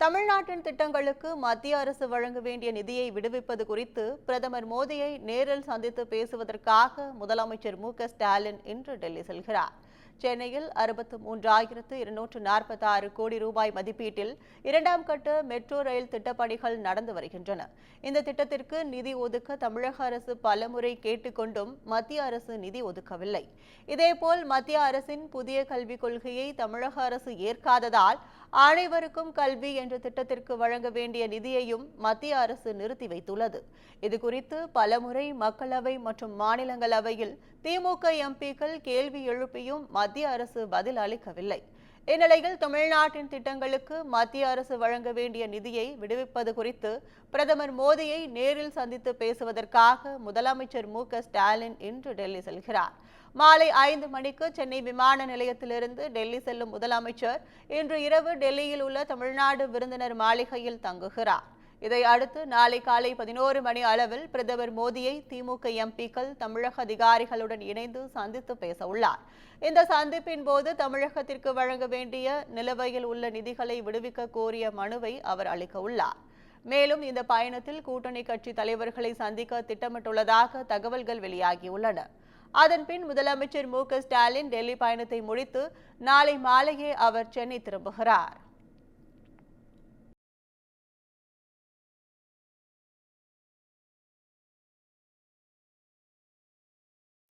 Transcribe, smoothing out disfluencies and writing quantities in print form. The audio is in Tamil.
தமிழ்நாட்டின் திட்டங்களுக்கு மத்திய அரசு வழங்க வேண்டிய நிதியை விடுவிப்பது குறித்து பிரதமர் மோடியை நேரில் சந்தித்து பேசுவதற்காக முதலமைச்சர் மு.க.ஸ்டாலின் இன்று டெல்லி செல்கிறார். சென்னையில் 63,246 கோடி ரூபாய் மதிப்பீட்டில் இரண்டாம் கட்ட மெட்ரோ ரயில் திட்டப்பணிகள் நடந்து வருகின்றன. இந்த திட்டத்திற்கு நிதி ஒதுக்க தமிழக அரசு பலமுறை கேட்டுக்கொண்டும் மத்திய அரசு நிதி ஒதுக்கவில்லை. இதேபோல் மத்திய அரசின் புதிய கல்விக் கொள்கையை தமிழக அரசு ஏற்காததால் அனைவருக்கும் கல்வி என்ற திட்டத்திற்கு வழங்க வேண்டிய நிதியையும் மத்திய அரசு நிறுத்தி வைத்துள்ளது. இதுகுறித்து பலமுறை மக்களவை மற்றும் மாநிலங்களவையில் திமுக எம்பிக்கள் கேள்வி எழுப்பியும் மத்திய அரசு பதில் அளிக்கவில்லை. இந்நிலையில் தமிழ்நாட்டின் திட்டங்களுக்கு மத்திய அரசு வழங்க வேண்டிய நிதியை விடுவிப்பது குறித்து பிரதமர் மோடியை நேரில் சந்தித்து பேசுவதற்காக முதலமைச்சர் மு.க.ஸ்டாலின் இன்று டெல்லி செல்கிறார். மாலை 5 மணிக்கு சென்னை விமான நிலையத்திலிருந்து டெல்லி செல்லும் முதலமைச்சர் இன்று இரவு டெல்லியில் உள்ள தமிழ்நாடு விருந்தினர் மாளிகையில் தங்குகிறார். இதை அடுத்து நாளை காலை 11 மணி அளவில் பிரதமர் மோடியை திமுக எம்பிக்கள் தமிழக அதிகாரிகளுடன் இணைந்து சந்தித்து பேச உள்ளார். இந்த சந்திப்பின் போது தமிழகத்திற்கு வழங்க வேண்டிய நிலுவையில் உள்ள நிதிகளை விடுவிக்க கோரிய மனுவை அவர் அளிக்க உள்ளார். மேலும் இந்த பயணத்தில் கூட்டணி கட்சி தலைவர்களை சந்திக்க திட்டமிட்டுள்ளதாக தகவல்கள் வெளியாகியுள்ளன. அதன்பின் முதலமைச்சர் மு.க.ஸ்டாலின் டெல்லி பயணத்தை முடித்து நாளை மாலையே அவர் சென்னை திரும்புகிறார்.